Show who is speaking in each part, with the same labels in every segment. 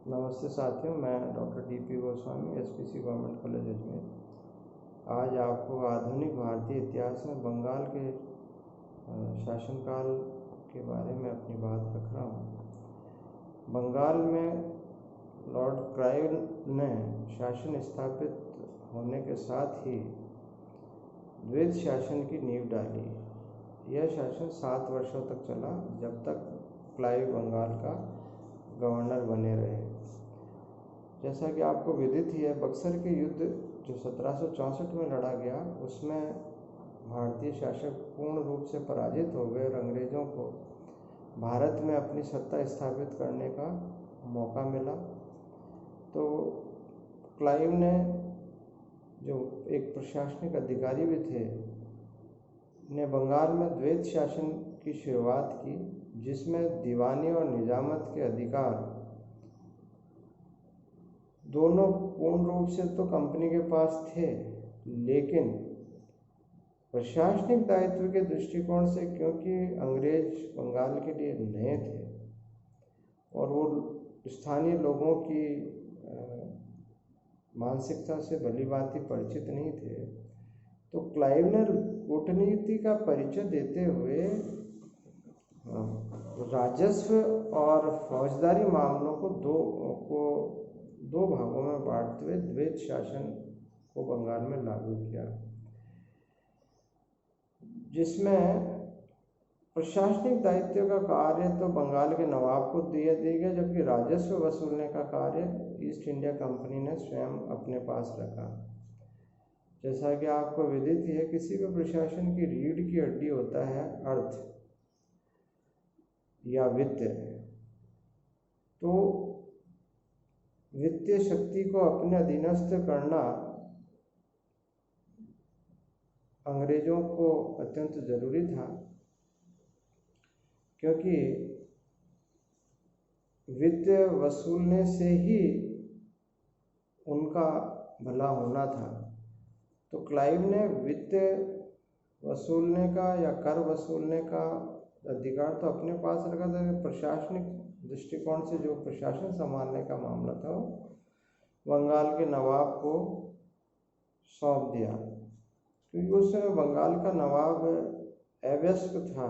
Speaker 1: नमस्ते साथियों, मैं doctor D P. Goswami, SPC government college Ajmer. आज आपको आधुनिक भारतीय इतिहास में बंगाल के शासनकाल के बारे में अपनी बात रख रहा हूँ। बंगाल में लॉर्ड क्लाइव ने शासन स्थापित होने के साथ ही द्वैत शासन की नींव डाली। यह शासन 7 वर्षों तक चला, जब तक क्लाइव बंगाल का गवर्नर बने रहे। जैसा कि आपको विदित ही है, बक्सर के युद्ध जो 1764 में लड़ा गया, उसमें भारतीय शासक पूर्ण रूप से पराजित हो गए और अंग्रेज़ों को भारत में अपनी सत्ता स्थापित करने का मौका मिला। तो क्लाइव ने, जो एक प्रशासनिक अधिकारी भी थे, ने बंगाल में द्वैत शासन की शुरुआत की, जिसमें दीवानी और निजामत के अधिकार दोनों पूर्ण रूप से तो कंपनी के पास थे, लेकिन प्रशासनिक दायित्व के दृष्टिकोण से, क्योंकि अंग्रेज बंगाल के लिए नए थे और वो स्थानीय लोगों की मानसिकता से भलीभांति परिचित नहीं थे, तो क्लाइव ने कूटनीति का परिचय देते हुए राजस्व और फौजदारी मामलों को दो भागों में बांटते हुए द्वैत शासन को बंगाल में लागू किया, जिसमें प्रशासनिक दायित्व का कार्य तो बंगाल के नवाब को दिया गया, जबकि राजस्व वसूलने का कार्य ईस्ट इंडिया कंपनी ने स्वयं अपने पास रखा। जैसा कि आपको विदित ही है, किसी भी प्रशासन की रीढ़ की हड्डी होता है अर्थ या वित्त। तो वित्तीय शक्ति को अपने अधीनस्थ करना अंग्रेजों को अत्यंत जरूरी था, क्योंकि वित्त वसूलने से ही उनका भला होना था। तो क्लाइव ने वित्त वसूलने का या कर वसूलने का अधिकार तो अपने पास रखा था, प्रशासनिक दृष्टिकोण से जो प्रशासन संभालने का मामला था, बंगाल के नवाब को सौंप दिया। क्योंकि उस समय बंगाल का नवाब अवयस्क था,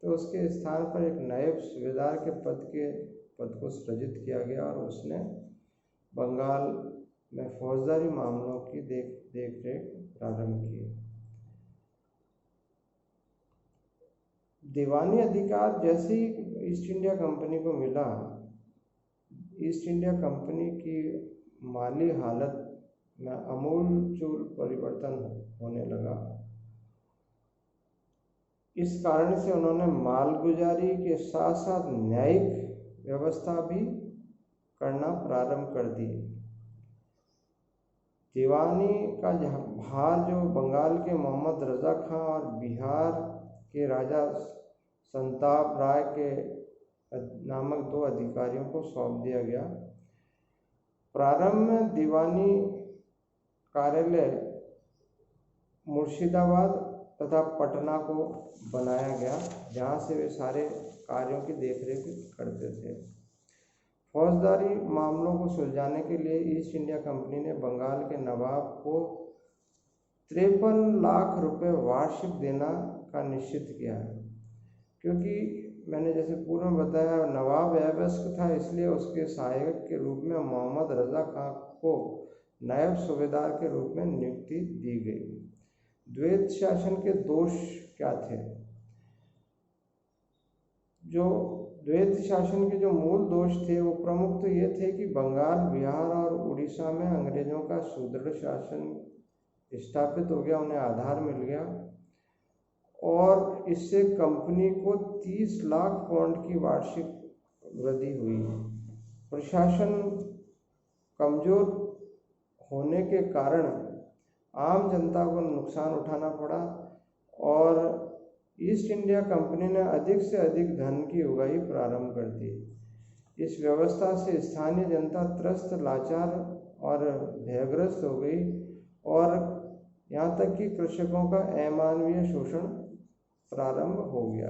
Speaker 1: तो उसके स्थान पर एक नायब सूबेदार के पद को सृजित किया गया और उसने बंगाल में फौजदारी मामलों की देख रेख प्रारंभ की। दीवानी अधिकार जैसे ही ईस्ट इंडिया कंपनी को मिला, ईस्ट इंडिया कंपनी की माली हालत में आमूलचूल परिवर्तन होने लगा। इस कारण से उन्होंने मालगुजारी के साथ साथ न्यायिक व्यवस्था भी करना प्रारंभ कर दी। दीवानी का भार जो बंगाल के मोहम्मद रजा खां और बिहार के राजा संताप राय के नामक 2 अधिकारियों को सौंप दिया गया। प्रारंभ में दीवानी कार्यालय मुर्शिदाबाद तथा पटना को बनाया गया, जहाँ से वे सारे कार्यों की देखरेख करते थे। फौजदारी मामलों को सुलझाने के लिए ईस्ट इंडिया कंपनी ने बंगाल के नवाब को 53 लाख रुपए वार्षिक देना का निश्चित किया। क्योंकि मैंने जैसे पूर्व में बताया, नवाब अवयस्क था, इसलिए उसके सहायक के रूप में मोहम्मद रजा खां को नायब सूबेदार के रूप में नियुक्ति दी गई। द्वैत शासन के दोष क्या थे? जो द्वैत शासन के जो मूल दोष थे, वो प्रमुख तो ये थे कि बंगाल, बिहार और उड़ीसा में अंग्रेजों का सुदृढ़ शासन स्थापित हो गया, उन्हें आधार मिल गया, और इससे कंपनी को 30 लाख पाउंड की वार्षिक वृद्धि हुई। प्रशासन कमजोर होने के कारण आम जनता को नुकसान उठाना पड़ा और ईस्ट इंडिया कंपनी ने अधिक से अधिक धन की उगाही प्रारंभ कर दी। इस व्यवस्था से स्थानीय जनता त्रस्त, लाचार और भयग्रस्त हो गई और यहाँ तक कि कृषकों का अमानवीय शोषण प्रारंभ हो गया।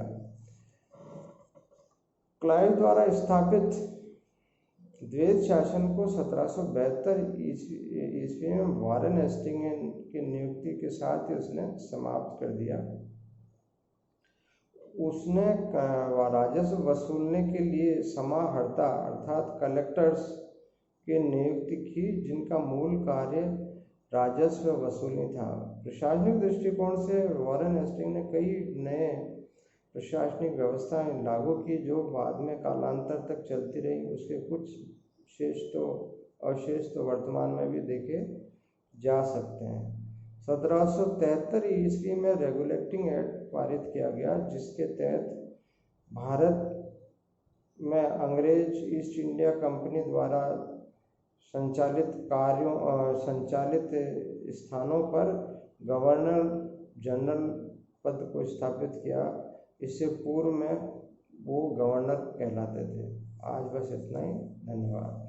Speaker 1: क्लाइव द्वारा स्थापित द्वैत शासन को 1772 ईस्वी में वारेन हेस्टिंग्स की नियुक्ति के साथ ही उसने समाप्त कर दिया। उसने राजस्व वसूलने के लिए समाहर्ता अर्थात कलेक्टर्स की नियुक्ति की, जिनका मूल कार्य राजस्व वसूली था। प्रशासनिक दृष्टिकोण से वारेन हेस्टिंग्स ने कई नए प्रशासनिक व्यवस्थाएं लागू की जो बाद में कालांतर तक चलती रही। उसके कुछ अवशेष तो वर्तमान में भी देखे जा सकते हैं। 1773 ईस्वी में रेगुलेटिंग एक्ट पारित किया गया, जिसके तहत भारत में अंग्रेज ईस्ट इंडिया कंपनी द्वारा संचालित स्थानों पर गवर्नर जनरल पद को स्थापित किया। इससे पूर्व में वो गवर्नर कहलाते थे। आज बस इतना ही। धन्यवाद।